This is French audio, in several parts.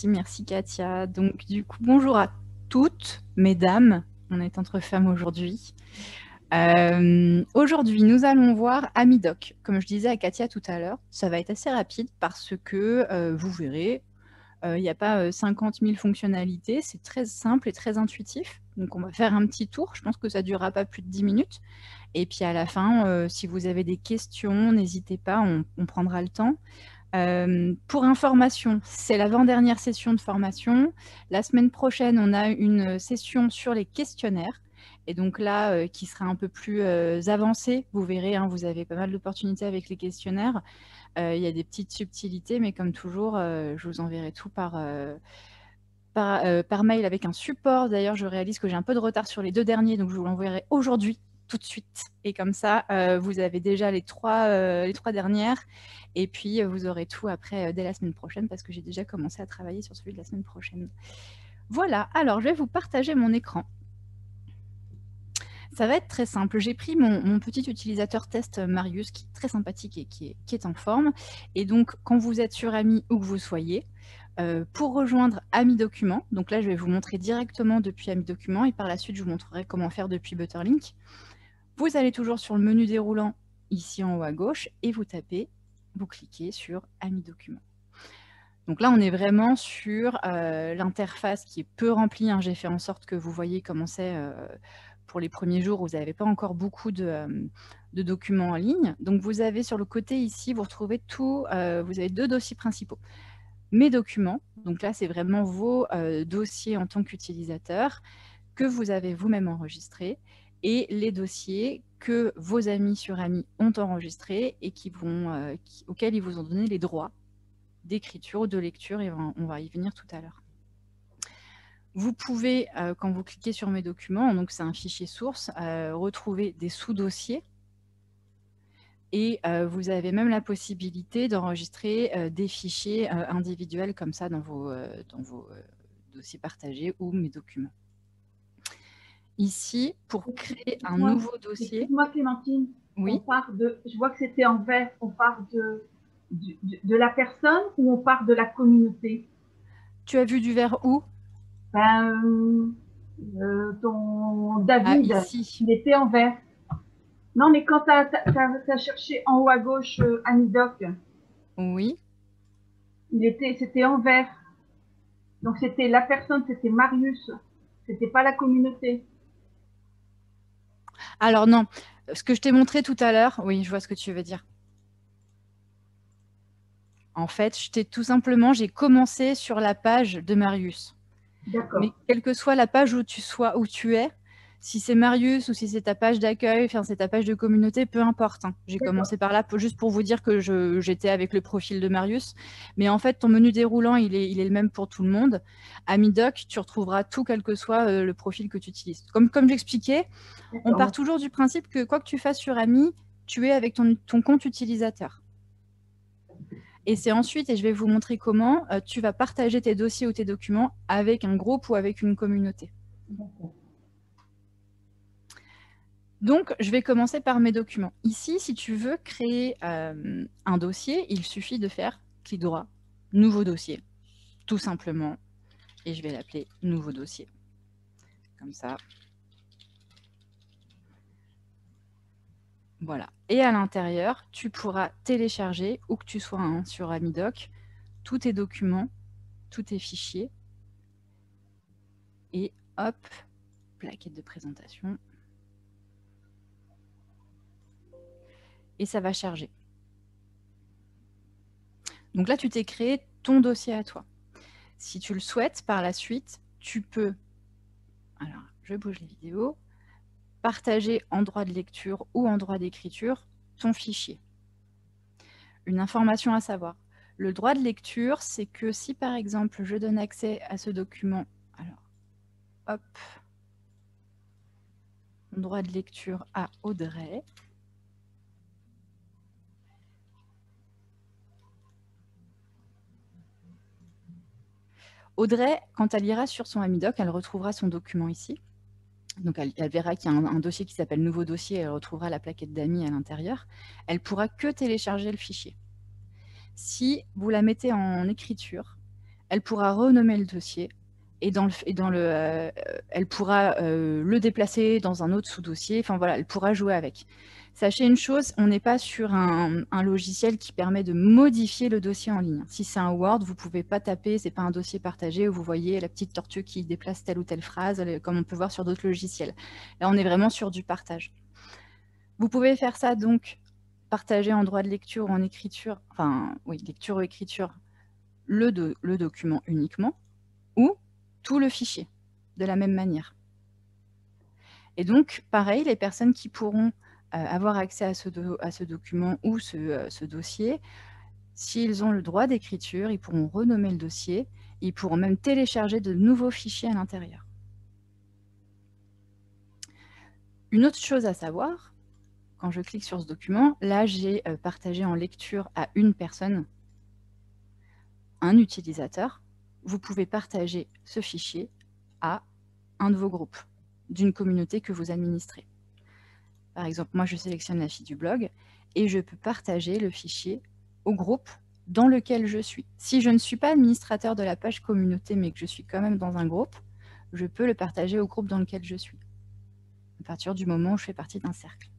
Merci Katia. Donc du coup, bonjour à toutes, mesdames. On est entre femmes aujourd'hui. Aujourd'hui, nous allons voir AmiDoc. Comme je disais à Katia tout à l'heure, ça va être assez rapide parce que vous verrez, il n'y a pas 50 000 fonctionnalités. C'est très simple et très intuitif. Donc on va faire un petit tour. Je pense que ça ne durera pas plus de 10 minutes. Et puis à la fin, si vous avez des questions, n'hésitez pas, on prendra le temps. Pour information, c'est l'avant-dernière session de formation. La semaine prochaine, on a une session sur les questionnaires. Et donc là, qui sera un peu plus avancée. Vous verrez, hein, vous avez pas mal d'opportunités avec les questionnaires. Il y a des petites subtilités, mais comme toujours, je vous enverrai tout par mail avec un support. D'ailleurs, je réalise que j'ai un peu de retard sur les 2 derniers, donc je vous l'enverrai aujourd'hui, tout de suite. Et comme ça, vous avez déjà les trois dernières. Et puis, vous aurez tout après dès la semaine prochaine, parce que j'ai déjà commencé à travailler sur celui de la semaine prochaine. Voilà, alors je vais vous partager mon écran. Ça va être très simple. J'ai pris mon petit utilisateur test Marius, qui est très sympathique et qui est en forme. Et donc, quand vous êtes sur Ami, où que vous soyez, pour rejoindre Ami Documents, donc là, je vais vous montrer directement depuis Ami Documents et par la suite, je vous montrerai comment faire depuis Butterlink. Vous allez toujours sur le menu déroulant ici en haut à gauche et vous cliquez sur Ami Documents. Donc là, on est vraiment sur l'interface qui est peu remplie. Hein. J'ai fait en sorte que vous voyez comment c'est pour les premiers jours où vous n'avez pas encore beaucoup de documents en ligne. Donc vous avez sur le côté ici, vous retrouvez tout, vous avez 2 dossiers principaux. Mes documents, donc là c'est vraiment vos dossiers en tant qu'utilisateur que vous avez vous-même enregistrés et les dossiers que vos amis sur Ami ont enregistrés et auxquels ils vous ont donné les droits d'écriture ou de lecture, et on va y venir tout à l'heure. Vous pouvez, quand vous cliquez sur mes documents, donc c'est un fichier source, retrouver des sous-dossiers. Et vous avez même la possibilité d'enregistrer des fichiers individuels comme ça dans vos dossiers partagés ou mes documents. Ici, pour créer un nouveau dossier... Excuse-moi Clémentine, oui. Je vois que c'était en vert, on part de la personne ou on part de la communauté? Tu as vu du vert où? Ton David, ici. il était en vert. Non, mais quand tu as cherché en haut à gauche Amidoc, oui. C'était en vert. Donc c'était la personne, c'était Marius, c'était pas la communauté. Alors non, ce que je t'ai montré tout à l'heure, oui, je vois ce que tu veux dire. En fait, j'ai commencé sur la page de Marius. Mais quelle que soit la page où tu es, si c'est Marius ou si c'est ta page d'accueil, enfin c'est ta page de communauté, peu importe. Hein. J'ai commencé par là juste pour vous dire que j'étais avec le profil de Marius. Mais en fait, ton menu déroulant, il est le même pour tout le monde. AmiDoc, tu retrouveras tout, quel que soit le profil que tu utilises. Comme j'expliquais, on part toujours du principe que quoi que tu fasses sur Ami, tu es avec ton compte utilisateur. Et c'est ensuite, et je vais vous montrer comment, tu vas partager tes dossiers ou tes documents avec un groupe ou avec une communauté. Donc, je vais commencer par mes documents. Ici, si tu veux créer un dossier, il suffit de faire clic droit, nouveau dossier, tout simplement. Et je vais l'appeler nouveau dossier. Comme ça. Voilà. Et à l'intérieur, tu pourras télécharger, où que tu sois hein, sur AmiDoc, tous tes documents, tous tes fichiers. Et hop, plaquette de présentation. Et ça va charger. Donc là, tu t'es créé ton dossier à toi. Si tu le souhaites, par la suite, tu peux, alors je bouge les vidéos, partager en droit de lecture ou en droit d'écriture ton fichier. Une information à savoir, le droit de lecture, c'est que si par exemple je donne accès à ce document, alors hop, droit de lecture à Audrey, Audrey, quand elle ira sur son AmiDoc, elle retrouvera son document ici. Donc elle verra qu'il y a un dossier qui s'appelle nouveau dossier, elle retrouvera la plaquette d'amis à l'intérieur. Elle pourra que télécharger le fichier. Si vous la mettez en écriture, elle pourra renommer le dossier et elle pourra le déplacer dans un autre sous-dossier. Enfin voilà, elle pourra jouer avec. Sachez une chose, on n'est pas sur un logiciel qui permet de modifier le dossier en ligne. Si c'est un Word, vous ne pouvez pas taper, ce n'est pas un dossier partagé où vous voyez la petite tortue qui déplace telle ou telle phrase, comme on peut voir sur d'autres logiciels. Là, on est vraiment sur du partage. Vous pouvez faire ça donc, partager en droit de lecture ou en écriture, enfin oui, lecture ou écriture, le document uniquement, ou tout le fichier, de la même manière. Et donc, pareil, les personnes qui pourront avoir accès à ce document ou ce dossier, s'ils ont le droit d'écriture, ils pourront renommer le dossier, ils pourront même télécharger de nouveaux fichiers à l'intérieur. Une autre chose à savoir, quand je clique sur ce document, là j'ai partagé en lecture à une personne, un utilisateur. Vous pouvez partager ce fichier à un de vos groupes, d'une communauté que vous administrez. Par exemple, moi je sélectionne la fille du blog et je peux partager le fichier au groupe dans lequel je suis. Si je ne suis pas administrateur de la page communauté mais que je suis quand même dans un groupe, je peux le partager au groupe dans lequel je suis, à partir du moment où je fais partie d'un cercle.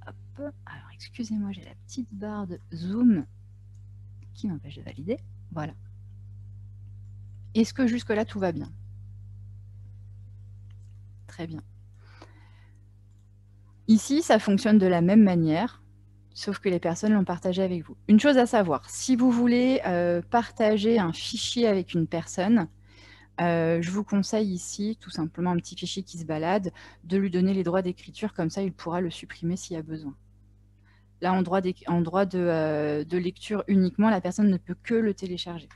Hop. Alors excusez-moi, j'ai la petite barre de zoom qui m'empêche de valider. Voilà. Est-ce que jusque-là tout va bien? Très bien. Ici, ça fonctionne de la même manière, sauf que les personnes l'ont partagé avec vous. Une chose à savoir, si vous voulez partager un fichier avec une personne, je vous conseille ici, tout simplement un petit fichier qui se balade, de lui donner les droits d'écriture, comme ça il pourra le supprimer s'il y a besoin. Là, en droit de lecture uniquement, la personne ne peut que le télécharger.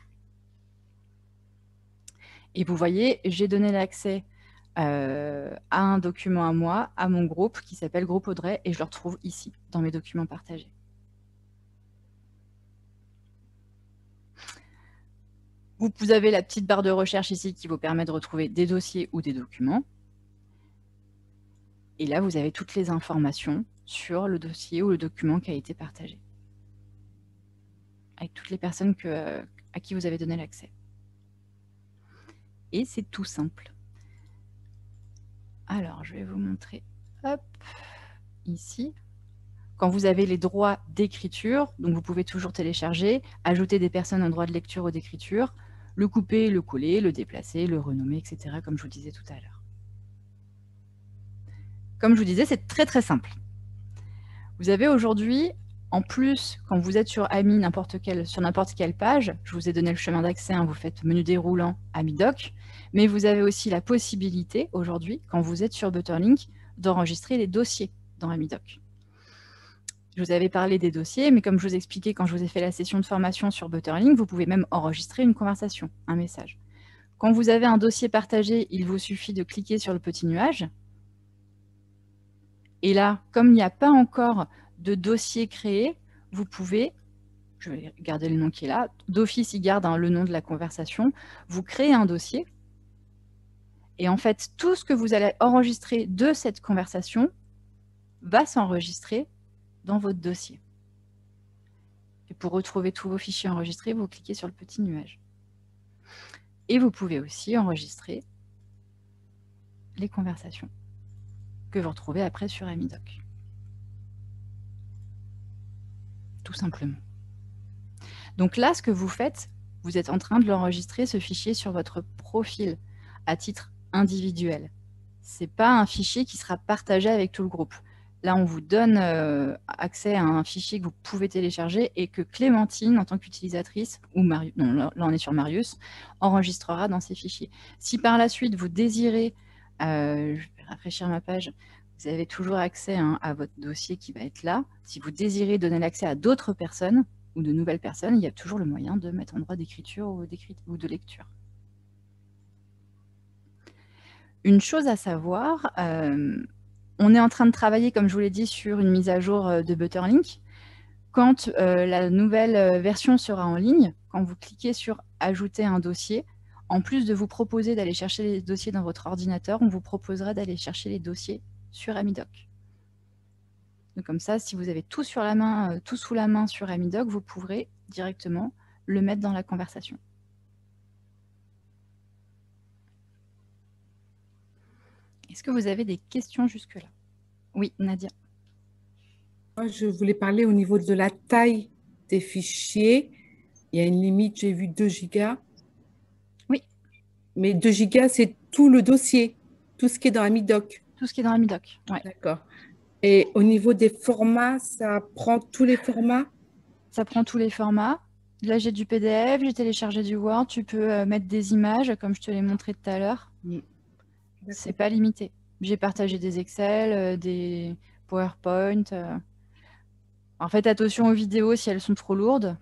Et vous voyez, j'ai donné l'accès à un document à moi, à mon groupe, qui s'appelle Groupe Audrey, et je le retrouve ici, dans mes documents partagés. Vous avez la petite barre de recherche ici qui vous permet de retrouver des dossiers ou des documents. Et là, vous avez toutes les informations sur le dossier ou le document qui a été partagé, avec toutes les personnes à qui vous avez donné l'accès. Et c'est tout simple. Alors, je vais vous montrer, hop, ici. Quand vous avez les droits d'écriture, donc vous pouvez toujours télécharger, ajouter des personnes en droit de lecture ou d'écriture, le couper, le coller, le déplacer, le renommer, etc., comme je vous disais tout à l'heure. Comme je vous disais, c'est très très simple. Vous avez aujourd'hui, en plus, quand vous êtes sur AMI, sur n'importe quelle page, je vous ai donné le chemin d'accès, hein, vous faites menu déroulant, AMI Doc, mais vous avez aussi la possibilité, aujourd'hui, quand vous êtes sur Butterlink, d'enregistrer les dossiers dans AMI Doc. Je vous avais parlé des dossiers, mais comme je vous expliquais quand je vous ai fait la session de formation sur Butterlink, vous pouvez même enregistrer une conversation, un message. Quand vous avez un dossier partagé, il vous suffit de cliquer sur le petit nuage. Et là, comme il n'y a pas encore de dossier créé, vous pouvez, je vais garder le nom qui est là, d'office, il garde le nom de la conversation, vous créez un dossier, et en fait, tout ce que vous allez enregistrer de cette conversation va s'enregistrer dans votre dossier. Et pour retrouver tous vos fichiers enregistrés, vous cliquez sur le petit nuage. Et vous pouvez aussi enregistrer les conversations que vous retrouvez après sur AmiDoc. Tout simplement. Donc là, ce que vous faites, vous êtes en train de l'enregistrer, ce fichier, sur votre profil à titre individuel. Ce n'est pas un fichier qui sera partagé avec tout le groupe. Là, on vous donne accès à un fichier que vous pouvez télécharger et que Clémentine, en tant qu'utilisatrice, ou Marius, non, là on est sur Marius, enregistrera dans ces fichiers. Si par la suite vous désirez, je vais rafraîchir ma page, vous avez toujours accès à votre dossier qui va être là. Si vous désirez donner l'accès à d'autres personnes ou de nouvelles personnes, il y a toujours le moyen de mettre en droit d'écriture ou de lecture. Une chose à savoir, on est en train de travailler, comme je vous l'ai dit, sur une mise à jour de Butterlink. Quand la nouvelle version sera en ligne, quand vous cliquez sur « Ajouter un dossier », en plus de vous proposer d'aller chercher les dossiers dans votre ordinateur, on vous proposera d'aller chercher les dossiers sur AmiDoc. Donc comme ça, si vous avez tout sur la main, tout sous la main sur AmiDoc, vous pourrez directement le mettre dans la conversation. Est-ce que vous avez des questions jusque-là? Oui, Nadia. Moi, je voulais parler au niveau de la taille des fichiers. Il y a une limite, j'ai vu 2 gigas. Oui. Mais 2 gigas, c'est tout le dossier, tout ce qui est dans AmiDoc. Tout ce qui est dans AmiDoc, ouais. D'accord. Et au niveau des formats, ça prend tous les formats? Ça prend tous les formats. Là, j'ai du PDF, j'ai téléchargé du Word. Tu peux mettre des images, comme je te l'ai montré tout à l'heure. C'est pas limité. J'ai partagé des Excel, des PowerPoint. En fait, attention aux vidéos si elles sont trop lourdes.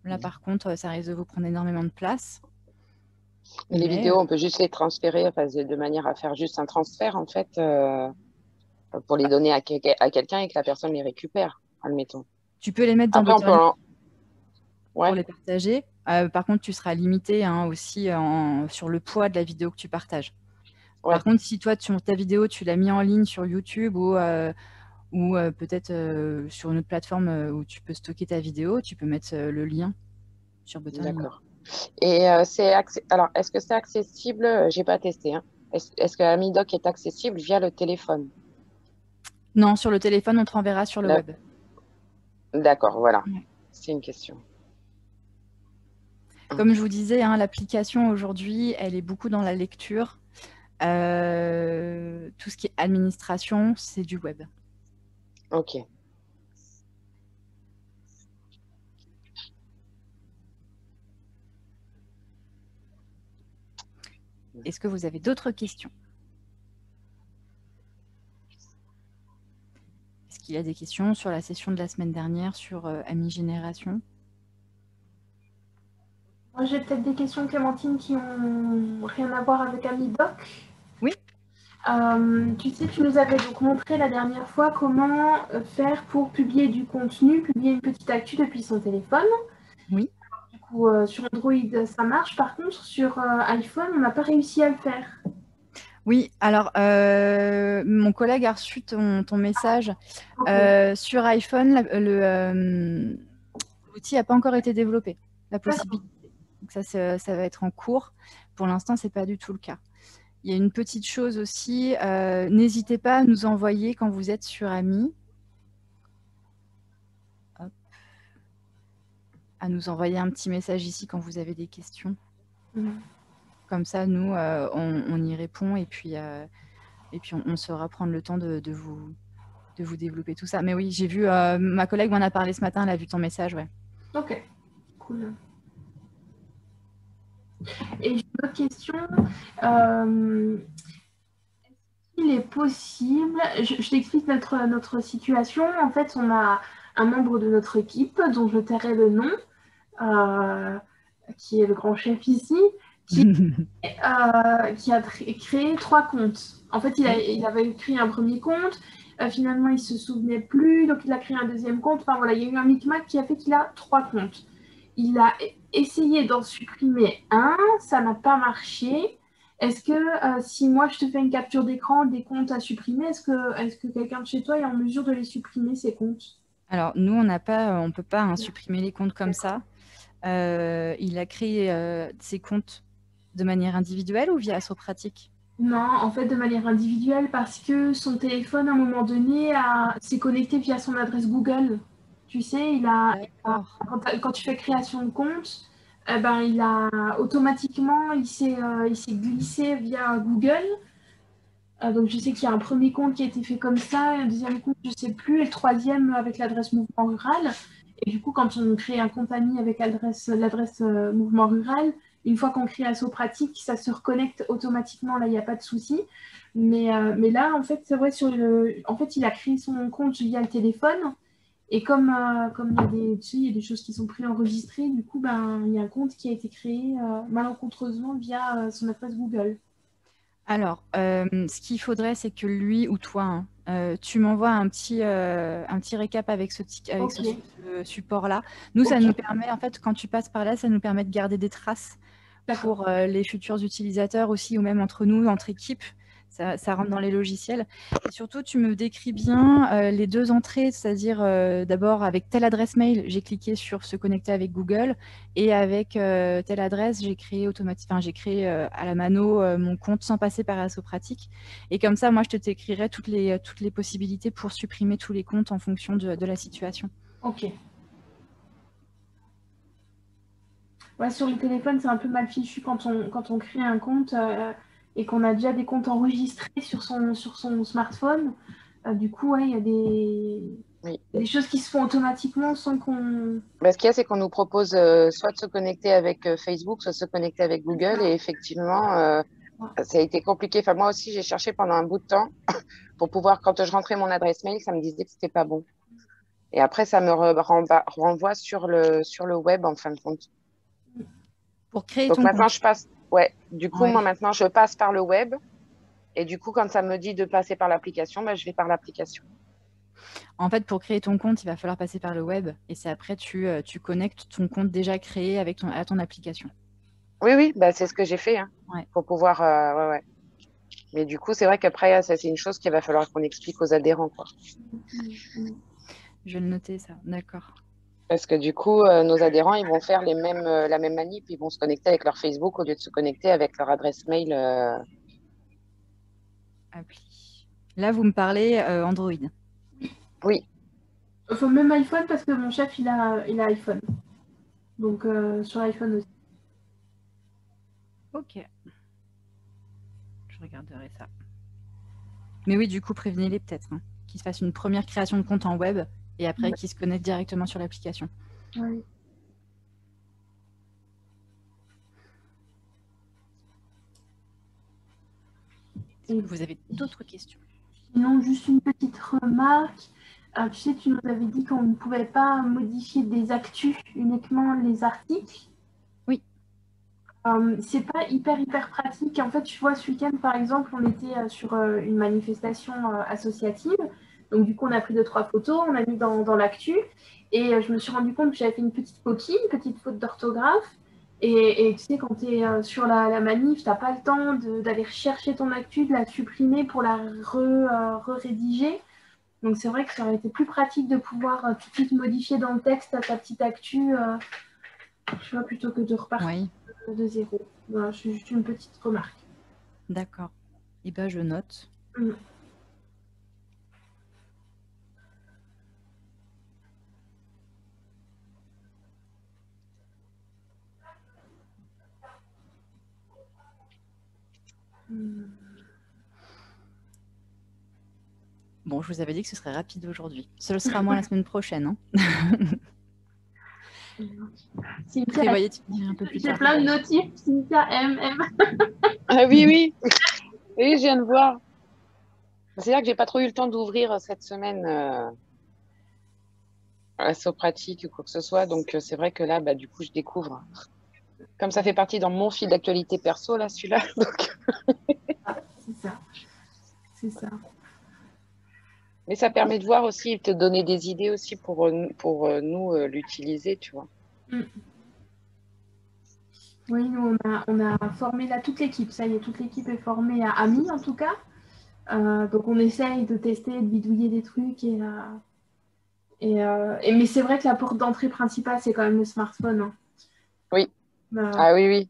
Là, par contre, ça risque de vous prendre énormément de place. Et les vidéos, on peut juste les transférer, enfin, de manière à faire juste un transfert, en fait, pour les donner à quelqu'un et que la personne les récupère, admettons. Tu peux les mettre dans Après, d'autres pour les partager. Par contre, tu seras limité aussi sur le poids de la vidéo que tu partages. Ouais. Par contre, si toi, ta vidéo, tu l'as mis en ligne sur YouTube ou peut-être sur une autre plateforme où tu peux stocker ta vidéo, tu peux mettre le lien sur Butterlink. D'accord. Et alors, est-ce que c'est accessible? J'ai pas testé. Hein. Est-ce que AmiDoc est accessible via le téléphone? Non, sur le téléphone, on te renverra sur le web. D'accord, voilà. Ouais. C'est une question. Comme je vous disais, l'application aujourd'hui, elle est beaucoup dans la lecture. Tout ce qui est administration, c'est du web. Ok. Est-ce que vous avez d'autres questions? Est-ce qu'il y a des questions sur la session de la semaine dernière sur AmiGénération? Moi, j'ai peut-être des questions, Clémentine, qui n'ont rien à voir avec AmiDoc. Oui. Tu sais, tu nous avais donc montré la dernière fois comment faire pour publier du contenu, publier une petite actu depuis son téléphone. Oui. Du coup, sur Android, ça marche. Par contre, sur iPhone, on n'a pas réussi à le faire. Oui, alors, mon collègue a reçu ton message. Sur iPhone, l'outil n'a pas encore été développé, la possibilité. Donc ça va être en cours. Pour l'instant, ce n'est pas du tout le cas. Il y a une petite chose aussi, n'hésitez pas à nous envoyer quand vous êtes sur Ami. Hop. À nous envoyer un petit message ici quand vous avez des questions. Comme ça, nous, on y répond et puis on saura prendre le temps de vous développer tout ça. Mais oui, j'ai vu, ma collègue m'en a parlé ce matin, elle a vu ton message, ouais. Ok, cool. Et j'ai une autre question. Il est possible, je t'explique notre situation. En fait, on a un membre de notre équipe, dont je tairai le nom, qui est le grand chef ici, qui a créé 3 comptes. En fait, il avait créé un premier compte, finalement, il ne se souvenait plus, donc il a créé un deuxième compte. Enfin voilà, il y a eu un micmac qui a fait qu'il a 3 comptes. Il a essayé d'en supprimer un, ça n'a pas marché. Est-ce que si moi je te fais une capture d'écran des comptes à supprimer, est-ce que quelqu'un de chez toi est en mesure de les supprimer, ces comptes? Alors, nous, on ne peut pas supprimer les comptes comme ça. Il a créé ses comptes de manière individuelle ou via Sopratic? Non, en fait, de manière individuelle, parce que son téléphone, à un moment donné, s'est connecté via son adresse Google. Tu sais, quand tu fais création de compte, automatiquement, il s'est glissé via Google. Donc, je sais qu'il y a un premier compte qui a été fait comme ça, un deuxième compte, je ne sais plus, et le troisième avec l'adresse Mouvement Rural. Et du coup, quand on crée un compte ami avec l'adresse Mouvement Rural, une fois qu'on crée Sopratic, ça se reconnecte automatiquement, là, il n'y a pas de souci. Mais là, en fait, c'est vrai, en fait, il a créé son compte via le téléphone. Et comme il y a des choses qui sont préenregistrées, du coup, il y a un compte qui a été créé malencontreusement via son adresse Google. Alors, ce qu'il faudrait, c'est que lui ou toi, tu m'envoies un petit récap avec ce support-là. Nous, ça nous permet, en fait, quand tu passes par là, ça nous permet de garder des traces pour les futurs utilisateurs aussi, ou même entre nous, entre équipes. ça rentre dans les logiciels. Et surtout, tu me décris bien les deux entrées, c'est-à-dire d'abord avec telle adresse mail, j'ai cliqué sur se connecter avec Google et avec telle adresse, j'ai créé j'ai créé à la mano mon compte sans passer par Assopratique. Et comme ça, moi, je te décrirai toutes les possibilités pour supprimer tous les comptes en fonction de la situation. Ok. Ouais, sur le téléphone, c'est un peu mal fichu quand on crée un compte et qu'on a déjà des comptes enregistrés sur son smartphone. Du coup, ouais, il y a des choses qui se font automatiquement sans qu'on... Ce qu'il y a, c'est qu'on nous propose soit de se connecter avec Facebook, soit de se connecter avec Google. Et effectivement, ça a été compliqué. Enfin, moi aussi, j'ai cherché pendant un bout de temps pour pouvoir, quand je rentrais mon adresse mail, ça me disait que c'était pas bon. Et après, ça me renvoie sur le web, en fin de compte. Pour créer Donc ton maintenant, compte. je passe. Ouais, du coup, Ouais. moi, maintenant, je passe par le web. Et du coup, quand ça me dit de passer par l'application, je vais par l'application. En fait, pour créer ton compte, il va falloir passer par le web. Et c'est après, tu connectes ton compte déjà créé à ton application. Oui, c'est ce que j'ai fait. Ouais. Pour pouvoir. Ouais. Mais du coup, c'est vrai qu'après, ça, c'est une chose qu'il va falloir qu'on explique aux adhérents, quoi. Je vais le noter, ça. D'accord. Parce que du coup, nos adhérents, ils vont faire la même manip. Ils vont se connecter avec leur Facebook au lieu de se connecter avec leur adresse mail. Appli. Là, vous me parlez Android. Oui. Enfin, même iPhone, parce que mon chef, il a iPhone. Donc, sur iPhone aussi. Ok. Je regarderai ça. Mais oui, du coup, prévenez-les peut-être. Qu'ils se fassent une première création de compte en web et après qu'ils se connectent directement sur l'application. Oui. Est-ce que vous avez d'autres questions? Sinon, juste une petite remarque. Tu sais, tu nous avais dit qu'on ne pouvait pas modifier des actus, uniquement les articles. Oui. C'est pas hyper pratique. En fait, tu vois, ce week-end, par exemple, on était sur une manifestation associative. Donc, du coup, on a pris 2-3 photos, on a mis dans l'actu. Et je me suis rendu compte que j'avais fait une petite coquille, une petite faute d'orthographe. Et tu sais, quand tu es sur la manif, tu n'as pas le temps d'aller chercher ton actu, de la supprimer pour la rédiger. Donc, c'est vrai que ça aurait été plus pratique de pouvoir tout de suite modifier dans le texte ta petite actu, tu vois, plutôt que de repartir de zéro. Voilà, c'est juste une petite remarque. D'accord. Eh bien, je note. Bon, je vous avais dit que ce serait rapide aujourd'hui. Ce sera moins la semaine prochaine. Prévoyez de finir un peu plus tard. J'ai plein de notifs. Cynthia MM. Ah oui. Oui, je viens de voir. C'est-à-dire que j'ai pas trop eu le temps d'ouvrir cette semaine Assopratique ou quoi que ce soit. Donc, c'est vrai que là, du coup, je découvre. Comme ça fait partie dans mon fil d'actualité perso, là, celui-là. Donc... C'est ça. Mais ça permet de voir aussi, de te donner des idées aussi pour nous l'utiliser, tu vois. Oui, nous, on a formé là toute l'équipe. Ça y est, toute l'équipe est formée à AMI, en tout cas. Donc, on essaye de tester, de bidouiller des trucs. Mais c'est vrai que la porte d'entrée principale, c'est quand même le smartphone. Oui. Ah oui.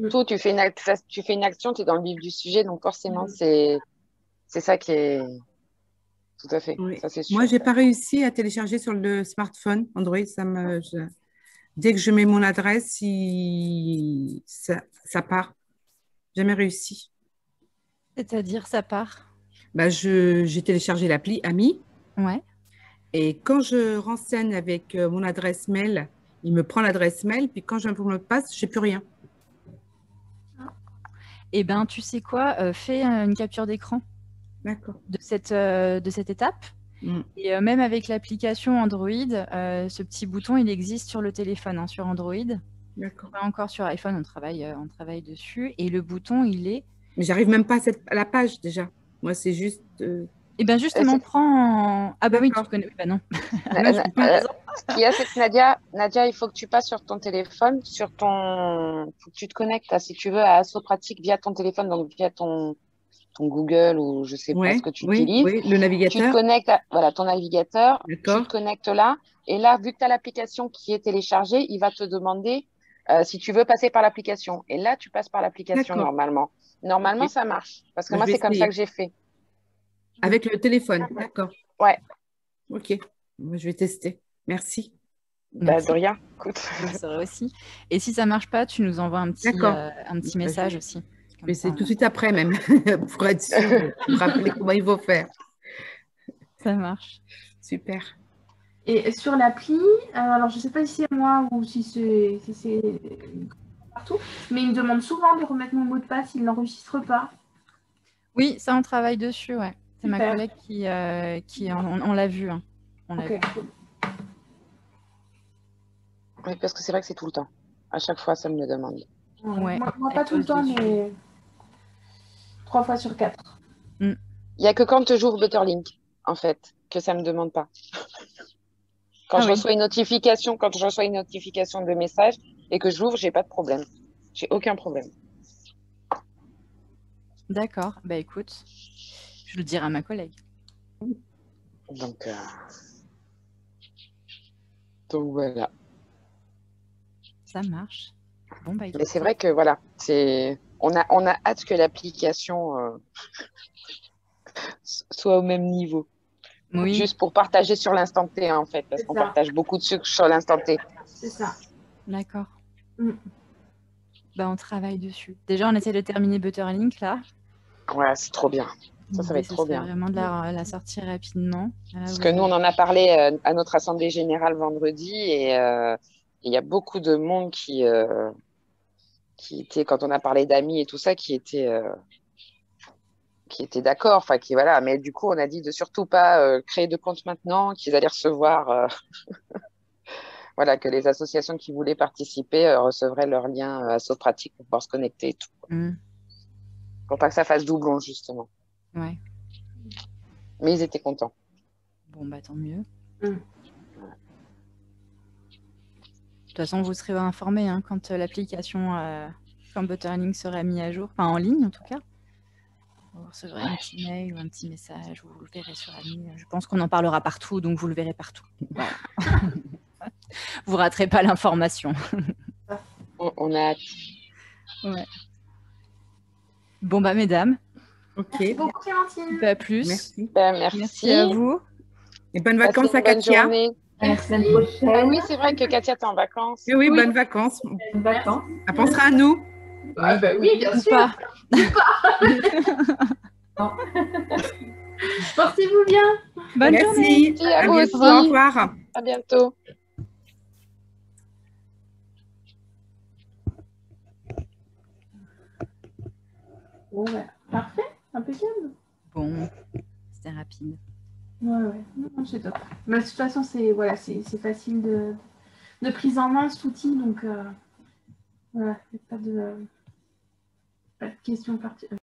Tout, tu fais une action, tu es dans le vif du sujet. Donc, forcément, c'est ça qui est... Tout à fait. Oui. Ça, c'est sûr. Moi, je n'ai pas réussi à télécharger sur le smartphone Android. Dès que je mets mon adresse, ça part. Jamais réussi. C'est-à-dire, ça part? J'ai téléchargé l'appli Ami. Ouais. Et quand je renseigne avec mon adresse mail, il me prend l'adresse mail. Puis quand je me mot de passe, je n'ai plus rien. Eh bien, tu sais quoi? Fais une capture d'écran de cette étape. Et même avec l'application Android, ce petit bouton, il existe sur le téléphone, sur Android. D'accord. Pas encore sur iPhone, on travaille dessus. Et le bouton, il est... Mais j'arrive même pas à la page déjà. Moi, c'est juste... Eh bien, justement, prends... Ah bah oui, tu connais... Bah non. Ce qu'il y a, c'est que Nadia, il faut que tu passes sur ton téléphone, faut que tu te connectes, si tu veux, à Assopratique via ton téléphone, donc via ton ton Google ou je sais pas ce que tu utilises. Oui, le Tu te navigateur. connectes à voilà, ton navigateur, tu D'accord. te connectes là. Et là, vu que tu as l'application qui est téléchargée, il va te demander si tu veux passer par l'application. Et là, tu passes par l'application D'accord. normalement. Normalement, Ok. ça marche. Parce que Moi, je moi, vais c'est comme ça que essayer. j'ai fait. Avec le téléphone. D'accord. Ouais, Ok. Moi, je vais tester. Merci. bah, de Merci, rien. Écoute. je le saurai aussi. Et si ça marche pas, tu nous envoies D'accord. un petit Bah, message aussi. je Comme vais ça, essayer tout de suite après même, pour être sûr de me rappeler comment il faut faire. ça marche. Super. Et sur l'appli, alors je ne sais pas si c'est moi ou si c'est partout, mais il me demande souvent de remettre mon mot de passe, il n'enregistre pas. Oui, ça, on travaille dessus, ouais. C'est ma Super. collègue qui on l'a vu. Hein. On l'a Ok. vu. Oui, parce que c'est vrai que c'est tout le temps. À chaque fois, ça me le demande. Ouais, Moi, elle pas tout le pose temps, dessus. mais 3 fois sur 4. Il n'y a que quand j'ouvre Butterlink, en fait, que ça ne me demande pas. Quand Ah je oui, reçois une notification, quand je reçois une notification de message et que je l'ouvre, j'ai pas de problème. J'ai aucun problème. d'accord. Bah écoute, je le dirai à ma collègue. Donc, voilà. Ça marche. Bon, bah Mais écoute. c'est vrai que voilà, on a hâte que l'application soit au même niveau. Oui, Juste pour partager sur l'instant T, hein, en fait, parce C'est qu'on ça. partage beaucoup de sucre sur l'instant T. C'est ça. d'accord. Mm. Bah on travaille dessus. Déjà, on essaie de terminer Butterlink là. Ouais, c'est trop bien. Ça va L'idée, être ce trop serait bien. vraiment de la sortir rapidement. Là, Parce vous que nous, avez... on en a parlé à notre assemblée générale vendredi et il y a beaucoup de monde qui était, quand on a parlé d'amis et tout ça, qui était d'accord. Enfin, qui voilà. Mais du coup, on a dit de surtout pas créer de compte maintenant, qu'ils allaient recevoir, voilà, que les associations qui voulaient participer recevraient leur lien à Sopratique pour pouvoir se connecter et tout. Pour pas que ça fasse doublon, justement. Ouais. Mais ils étaient contents. Bon, bah tant mieux. Mm. De toute façon, vous serez informés hein, quand l'application, quand Butterlink sera mis à jour, enfin en ligne en tout cas. Vous recevrez un petit mail ou un petit message, vous le verrez sur Ami. Je pense qu'on en parlera partout, donc vous le verrez partout. Voilà. Vous raterez pas l'information. On a hâte. Ouais. Bon, bah mesdames, Ok. Merci beaucoup, Clémentine. pas plus. Merci. Ben, Merci à vous. Et bonnes Passez vacances à une bonne Katia. journée. À la semaine Ah prochaine. oui, c'est vrai que Katia, t'es en vacances. Et oui, Oui. bonnes vacances. Bonnes vacances. Elle pensera à nous. Ah bah oui, bien Ou sûr. pas. Portez-vous bien. Bonne journée. Merci. Merci à vous bientôt. aussi. Au revoir. À bientôt. Bon, bah, parfait. Impeccable. Bon, c'était rapide. Ouais. Non, c'est top. Mais de toute façon, c'est voilà, c'est facile de prise en main cet outil, donc voilà, il n'y a pas de questions particulières.